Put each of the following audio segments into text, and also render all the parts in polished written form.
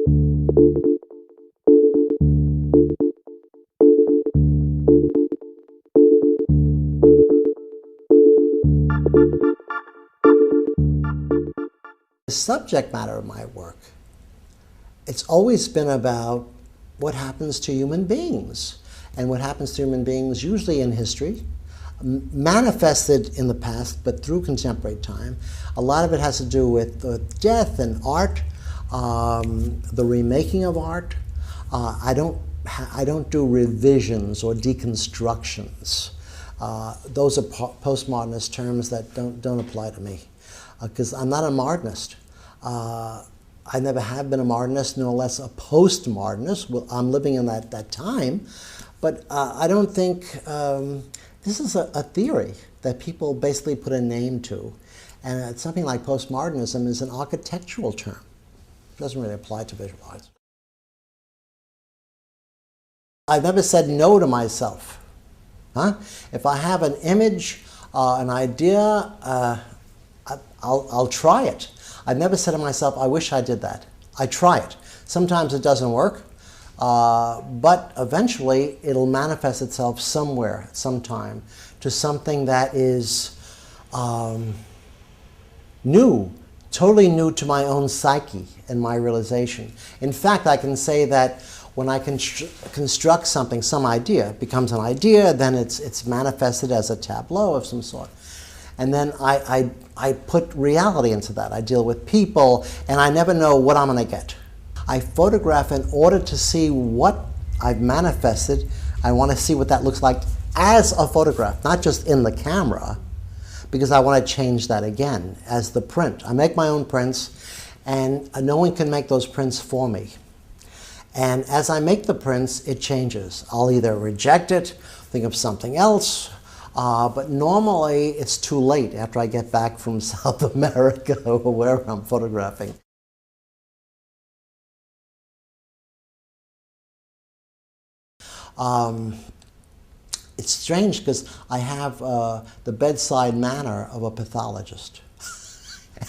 The subject matter of my work, it's always been about what happens to human beings, and what happens to human beings usually in history, manifested in the past but through contemporary time. A lot of it has to do with death and art, the remaking of art. I don't do revisions or deconstructions. Those are postmodernist terms that don't apply to me, because I'm not a modernist. I never have been a modernist, no less a postmodernist. Well, I'm living in that time, but I don't think this is a theory that people basically put a name to, and something like postmodernism is an architectural term. It doesn't really apply to visual arts. I've never said no to myself. If I have an image, an idea, I'll try it. I've never said to myself, I wish I did that. I try it. Sometimes it doesn't work, but eventually it'll manifest itself somewhere, sometime, to something that is new, totally new to my own psyche and my realization. In fact, I can say that when I construct something, some idea becomes an idea, then it's manifested as a tableau of some sort. And then I put reality into that. I deal with people, and I never know what I'm going to get. I photograph in order to see what I've manifested. I want to see what that looks like as a photograph, not just in the camera, because I want to change that again as the print. I make my own prints, and no one can make those prints for me. And as I make the prints, it changes. I'll either reject it, think of something else, but normally it's too late after I get back from South America or wherever I'm photographing. It's strange because I have the bedside manner of a pathologist.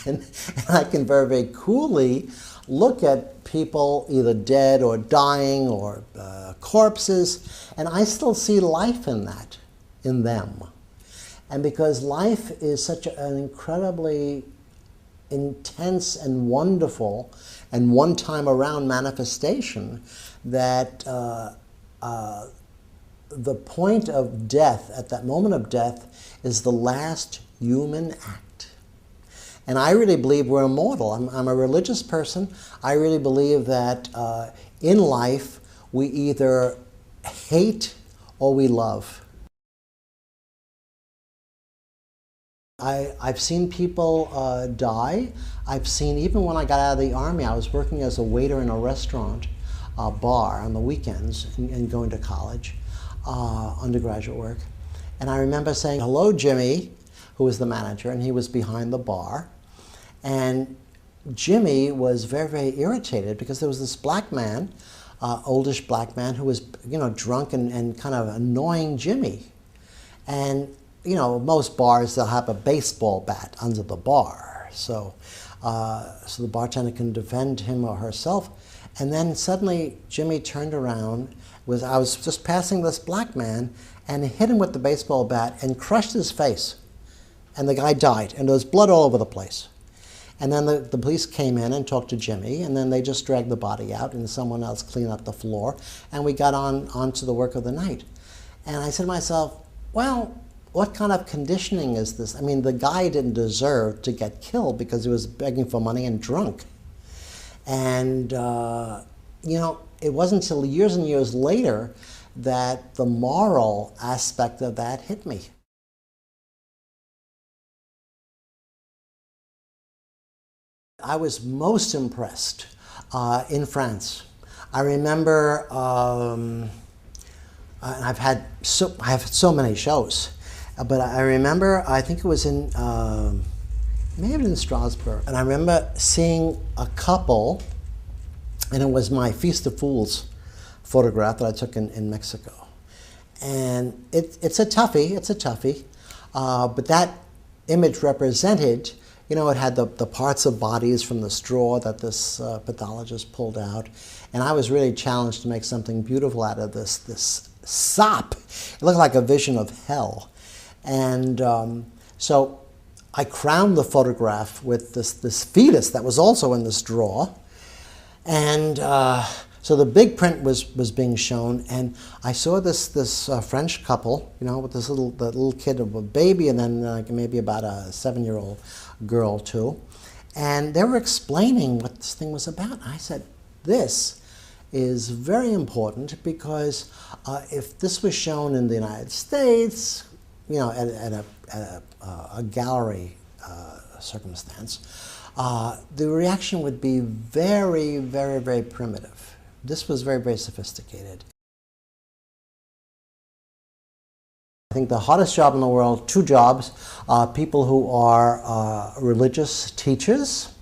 and I can very, very coolly look at people either dead or dying or corpses, and I still see life in that, in them. And because life is such an incredibly intense and wonderful and one-time around manifestation, that the point of death, at that moment of death, is the last human act. And I really believe we're immortal. I'm a religious person. I really believe that in life we either hate or we love. I've seen people die. I've seen, even when I got out of the Army, I was working as a waiter in a restaurant bar on the weekends and going to college, undergraduate work. And I remember saying, "Hello, Jimmy," who was the manager, and he was behind the bar. And Jimmy was very, very irritated because there was this black man, oldish black man, who was, drunk and kind of annoying Jimmy. And, most bars, they'll have a baseball bat under the bar. So the bartender can defend him or herself. And then suddenly Jimmy turned around. I was just passing this black man and hit him with the baseball bat and crushed his face. And the guy died, and there was blood all over the place. And then the police came in and talked to Jimmy, and then they just dragged the body out and someone else cleaned up the floor, and we got on to the work of the night. And I said to myself, well, what kind of conditioning is this? I mean, the guy didn't deserve to get killed because he was begging for money and drunk. And, it wasn't until years and years later that the moral aspect of that hit me. I was most impressed in France. I remember, I have so many shows, but I remember, I think it was in, maybe in Strasbourg, and I remember seeing a couple, and it was my Feast of Fools photograph that I took in Mexico. And it's a toughie, but that image represented, You know, it had the parts of bodies from the straw that this pathologist pulled out. And I was really challenged to make something beautiful out of this sop. It looked like a vision of hell. And so I crowned the photograph with this fetus that was also in the straw. And so the big print was being shown, and I saw this French couple, you know, with this little kid of a baby, and then maybe about a 7-year-old girl too, and they were explaining what this thing was about. I said, this is very important, because if this was shown in the United States, you know, at a gallery circumstance, the reaction would be very, very, very primitive. This was very, very sophisticated. I think the hardest job in the world, 2 jobs, people who are religious teachers,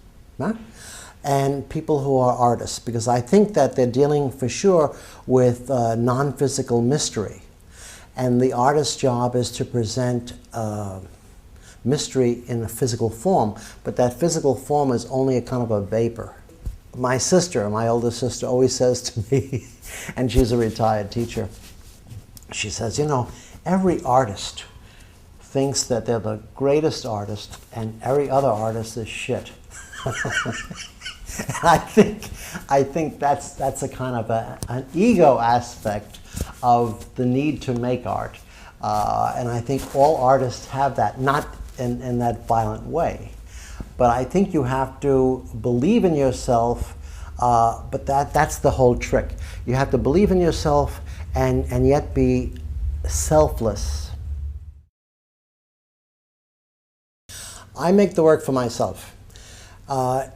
and people who are artists, because I think that they're dealing for sure with non-physical mystery. And the artist's job is to present mystery in a physical form, but that physical form is only a kind of a vapor. My sister, my oldest sister, always says to me, and she's a retired teacher, she says, you know, every artist thinks that they're the greatest artist, and every other artist is shit. I think that's a kind of an ego aspect of the need to make art, and I think all artists have that, not in that violent way. But I think you have to believe in yourself, but that's the whole trick. You have to believe in yourself and yet be selfless. I make the work for myself.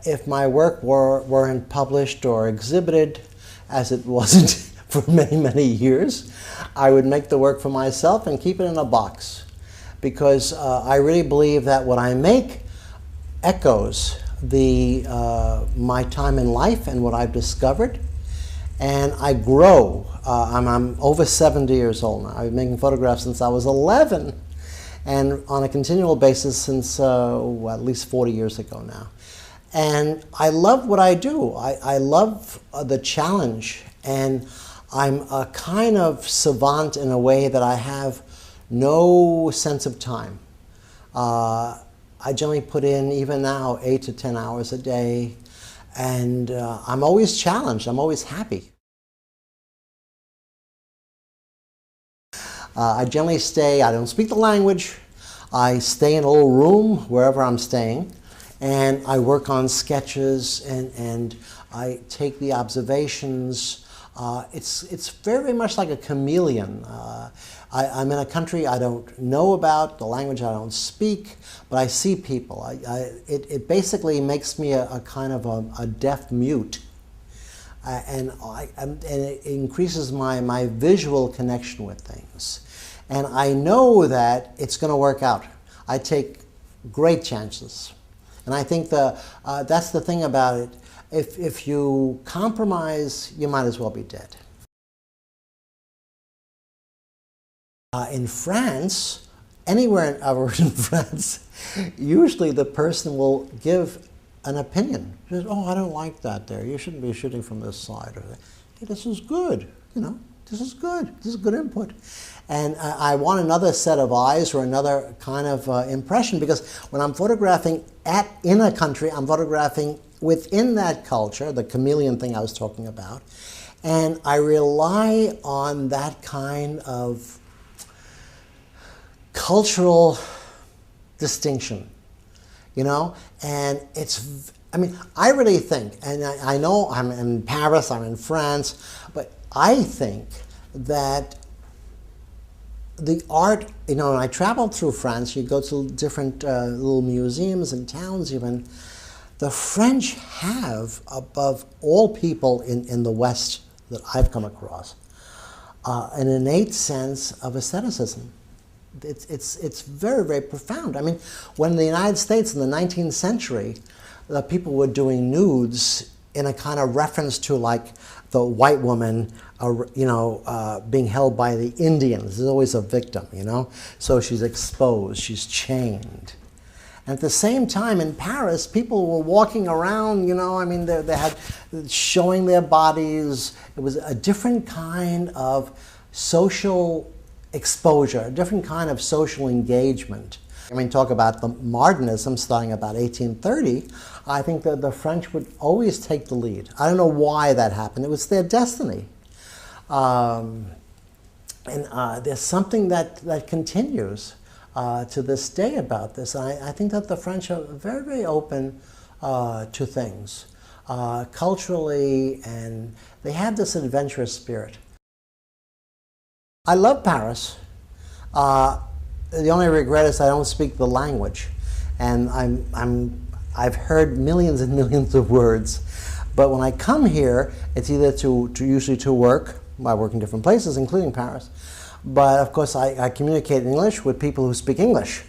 If my work weren't published or exhibited, as it wasn't for many, many years, I would make the work for myself and keep it in a box. Because I really believe that what I make echoes my time in life and what I've discovered, and I grow. I'm over 70 years old now. I've been making photographs since I was 11, and on a continual basis since at least 40 years ago now. And I love what I do. I love the challenge, and I'm a kind of savant in a way that I have no sense of time. I generally put in, even now, 8 to 10 hours a day, and I'm always challenged. I'm always happy. I generally stay, I don't speak the language. I stay in a little room wherever I'm staying, and I work on sketches, and I take the observations. It's very much like a chameleon. I'm in a country I don't know about, the language I don't speak, but I see people. It basically makes me a kind of a deaf mute, and it increases my visual connection with things. And I know that it's going to work out. I take great chances. And I think that's the thing about it. If you compromise, you might as well be dead. In France, anywhere ever in France, usually the person will give an opinion. She says, oh, I don't like that there. You shouldn't be shooting from this side. Or, hey, this is good. You know, this is good. This is good input. And I want another set of eyes or another kind of impression, because when I'm photographing in a country, I'm photographing within that culture, the chameleon thing I was talking about, and I rely on that kind of cultural distinction, you know? And it's, I mean, I really think, and I know I'm in Paris, I'm in France, but I think that the art, you know, when I traveled through France, you go to different little museums and towns even, the French have, above all people in the West that I've come across, an innate sense of aestheticism. It's very, very profound. I mean, when in the United States in the 19th century, the people were doing nudes in a kind of reference to like the white woman, you know, being held by the Indians. There's always a victim, you know? So she's exposed, she's chained. And at the same time in Paris, people were walking around, you know, I mean, they had showing their bodies. It was a different kind of social exposure, a different kind of social engagement. I mean, talk about the modernism starting about 1830. I think that the French would always take the lead. I don't know why that happened. It was their destiny. There's something that continues to this day about this. I think that the French are very, very open to things culturally, and they have this adventurous spirit. I love Paris. The only regret is I don't speak the language, and I've heard millions and millions of words. But when I come here, it's either usually to work. I work in different places, including Paris. But of course, I communicate in English with people who speak English.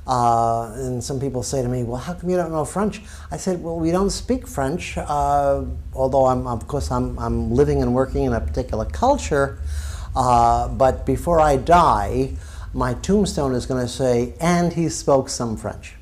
And some people say to me, well, how come you don't know French? I said, well, we don't speak French, although I'm living and working in a particular culture. But before I die, my tombstone is going to say, and he spoke some French.